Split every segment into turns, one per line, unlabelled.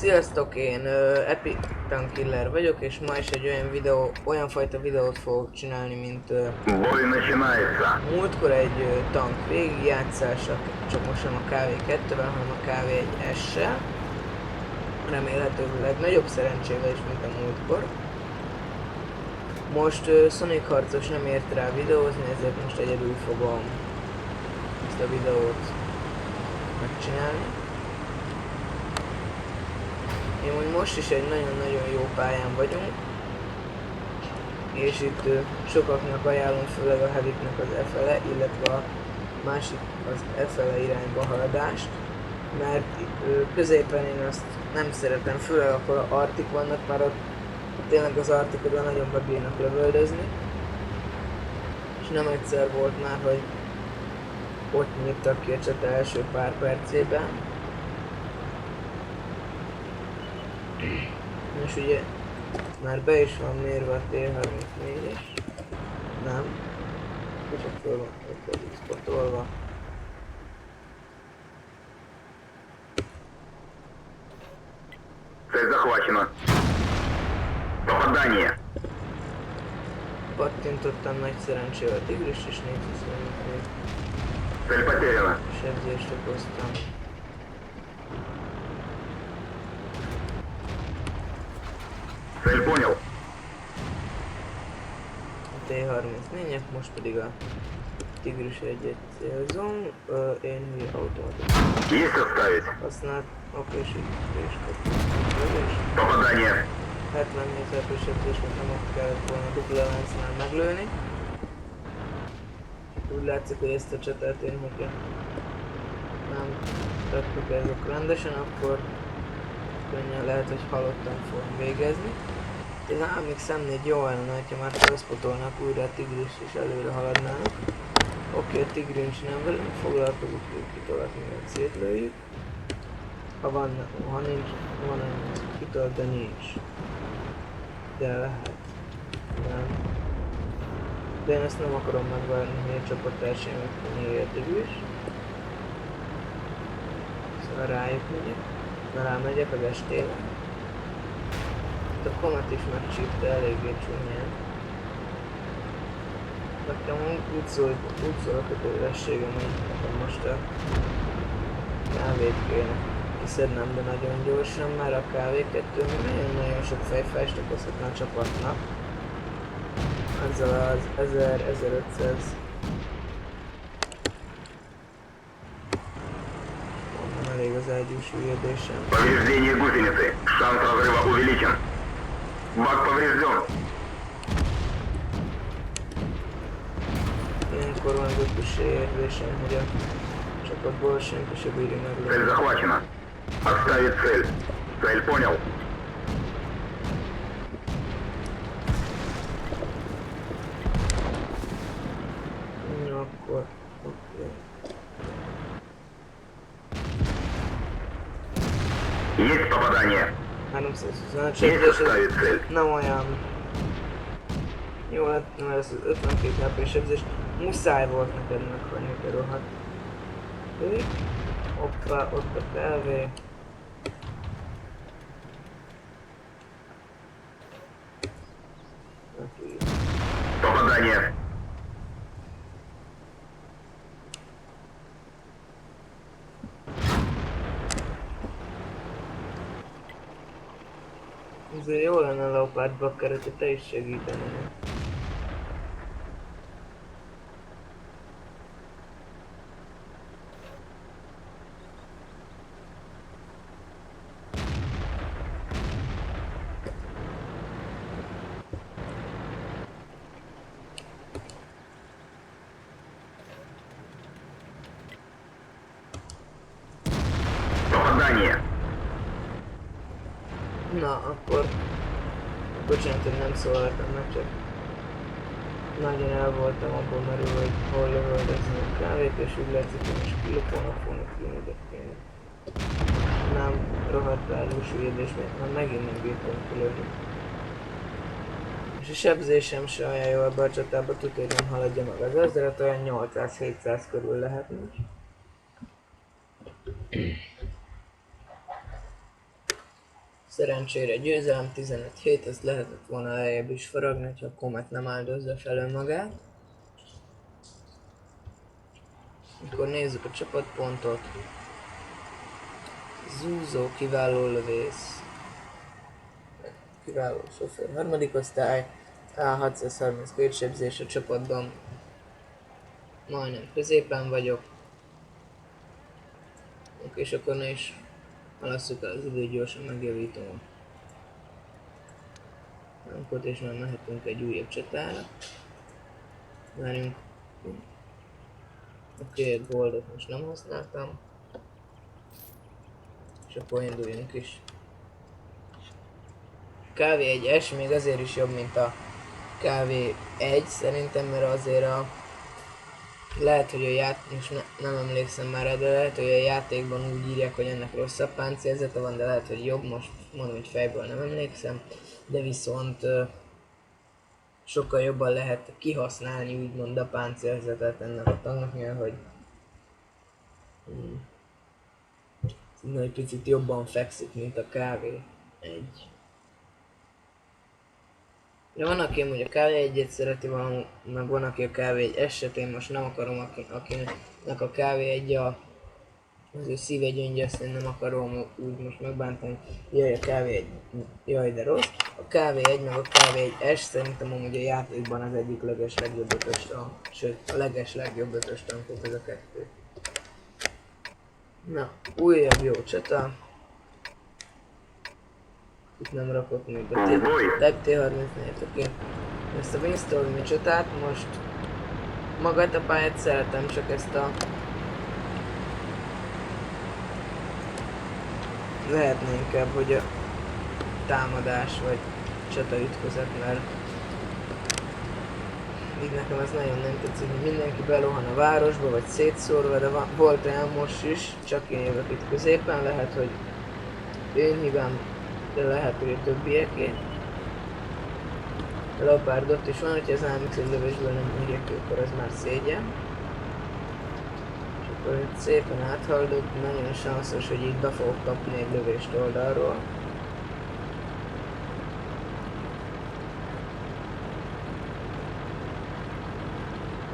Sziasztok, én Epic Tank Killer vagyok, és ma is egy olyan fajta videót fogok csinálni, mint
Бой начинается.
múltkor egy tank végigjátszása, csak most nem a KV2-vel, hanem a KV1-essel. Remélhetőleg nagyobb szerencsével is, mint a múltkor. Most Sonic harcos nem ért rá videózni, ezért most egyedül fogom ezt a videót megcsinálni. Én most is egy nagyon-nagyon jó pályán vagyunk, és itt sokaknak ajánlom, főleg a Heavynek az E-fele, illetve a másik az E-fele irányba haladást, mert középen én azt nem szeretem, főleg akkor artik vannak, mert ott tényleg az artikodon nagyon bebírnak lövöldözni, és nem egyszer volt már, hogy ott nyittak ki a csata első pár percében. És ugye már be is van mérve a T-34-es. Nem. Csak föl van spotolva.
Цель захвачена. Попадание.
Pattintottam nagy szerencsével a tigris és 425
Цель потеряна.
sebzést okoztam.
Цель понял.
A T-34-ek, most pedig a tigris egyet célzom. Én hülye automatikus
Есть оставить.
használt. Oké, és így is kaptam.
Попадание.
70 méteres sebzés, mert nem ott kellett volna dupla láncnál meglőni. Úgy látszik, hogy ezt a csatát én, hogyha nem tettük ezek rendesen, akkor könnyen lehet, hogy halottan fogom végezni. Ez ám még szemnél jó lenne, hogyha már felszpotolnak újra a tigrist és előre haladnának. Oké, a tigrincs nem velünk foglalkozik, ők kitolat, mivel szétlőjük. Ha nincs, van egy kitolt, de nincs. De lehet. Nem. De én ezt nem akarom megvárni, hogy a csapattársaim megnyírja a tigris. Szóval rájuk megyek. Na rámegyek az estére. Itt a Comet is megcsípte eléggé csúnyán. Nekem úgy szól a kötelességem, hogy nekem most a kávét kéne kiszednem, de nagyon gyorsan, már a KV2 nagyon-nagyon sok fejfájást okozhatna a csapatnak. Ezzel az 1000-1500 mondom, elég az ágyús hülyedésem.
Повреждение гусеницы. Шанс разрыва увеличен. Бак поврежден.
Ilyenkor van az ötössé érzésem, hogy a csapatból senki se bírja
Цель
meglőni.
захвачена. Отставить цель. Цель понял.
No, akkor... Oké.
Есть попадание.
325
Есть
sebzés,
оставить цель.
nem olyan jó lett, mert ez az 52 HP sebzés muszáj volt neked meghalni, te rohadt. Hoppá, ott a kávé.
Попадание.
Azért jó lenne a Leopard Bakker, hogyha te is segítenél.
Попадание.
Na, akkor... Bocsánat, hogy nem szólaltam meg, csak... Nagyon el voltam abban merül, hogy hol lövöldözni a kávét, és úgy látszik, hogy most kilopolnak fognak különbözőként. Nem, rohadt ágyús hülyedés, mert már megint nem bírtam kilőni. És a sebzésem se olyan jó ebbe a csatába, tudja, hogy nem haladja meg az 1000-et, olyan 800-700 körül lehetne. Szerencsére győzelem 15-7, ezt lehetett volna lejjebb is faragni, ha a Comet nem áldozza fel önmagát. Akkor nézzük a csapatpontot. Zúzó, kiváló lövész. Kiváló sofőr. Harmadik osztály, A632 sebzés a csapatban. Majdnem középen vagyok. Oké, és akkor ne is halasszuk el az időt, gyorsan megjavítom a tankot, és már mehetünk egy újabb csatára. Várjunk. Oké, a goldot most nem használtam. És akkor induljunk is. KV1S még azért is jobb, mint a KV1 szerintem, mert azért lehet, hogy most nem emlékszem már rá, de lehet, hogy a játékban úgy írják, hogy ennek rosszabb páncélzata van, de lehet, hogy jobb, most mondom, hogy fejből nem emlékszem, de viszont sokkal jobban lehet kihasználni úgymond a páncélzetet ennek a tanknak, hogy egy picit jobban fekszik, mint a KV1. Ja, van, aki amúgy a KV1-et szereti, meg van, aki a KV1-eset, én most nem akarom, akinek a KV1 az ő szívegyöngye, azt én nem akarom úgy most megbántani, jaj, a KV1, jaj, de rossz. A KV1 meg a KV1-es szerintem amúgy a játékban az egyik legeslegjobb ötös tank, sőt, a legeslegjobb ötös tankok ez a kettő. Na, újabb jó csata. Itt nem rakott még a T-34-t, oké. Ezt a Windstormi csatát most magát a pályát szeretem, csak ezt a lehetne inkább, hogy a támadás vagy csataütközet, mert így nekem ez nagyon nem tetszik, hogy mindenki belohan a városba, vagy szétszórva, de volt olyan most is, csak én jövök itt középen, lehet, hogy én hibám, de lehet, hogy a többieké. A Leopard ott is van, hogyha az AMX egy lövésből nem írja ki, akkor az már szégyen. És akkor itt szépen áthaldok, nagyon sanszos, hogy itt be fogok kapni egy lövést oldalról.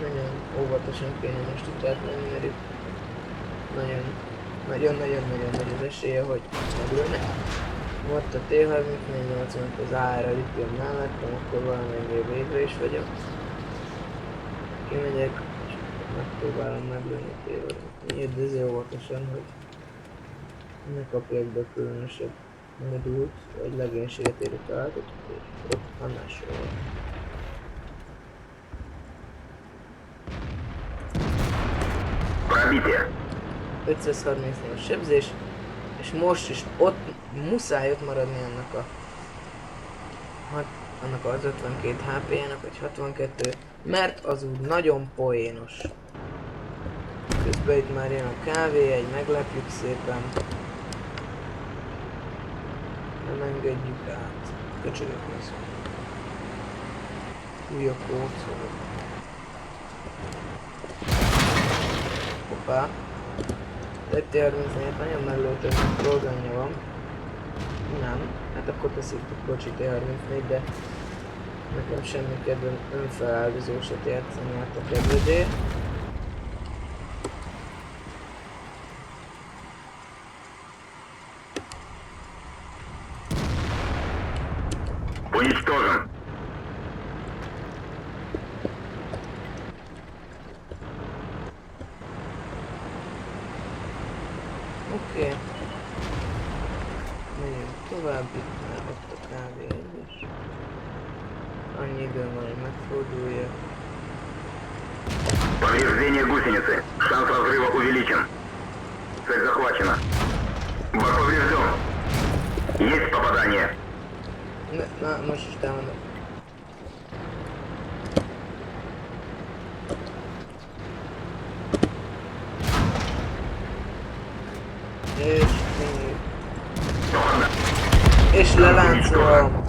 Nagyon óvatosan kéne most itt átmenni, mert itt nagyon-nagyon nagy az esélye, hogy meglőnek. Ott a T-34-85 az A-ra itt jön mellettem, akkor valamennyire védve is vagyok. Kimegyek, és megpróbálom meglőni a T-34-et, de ezért óvatosan, hogy ne kapjak be különösebb modult, vagy legénységet érő találatot, és ott annál sorol.
Пробитие.
534 sebzés, és most is ott muszáj ott maradni annak az 52 HP-jának, vagy 62, mert az úgy nagyon poénos. Közben itt már jön a KV1, meglepjük szépen. Nem engedjük át. Köcsögök lesz. Új a kódszor. Hoppá. T-34 nagyon meglőttem, hogy dolganya van. Nem, hát akkor teszik bocsi T-34, de nekem semmi kedvem önfeláldozósat játszani át a kedvedért.
Уничтожен.
Oké. Megyünk tovább, itt már ott a KV1-es. Annyi időm van, hogy megforduljak.
Повреждение гусеницы. Шанс разрыва увеличен. Цель захвачена. Бак поврежден. Есть попадание.
Na, most is támadok. És leláncolom.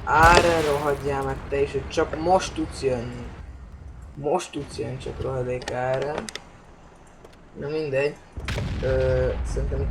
Ára rohadjál meg te is, hogy csak most tudsz jönni. Most tudsz jönni, csak rohadék ára. Na mindegy. Szerintem itt a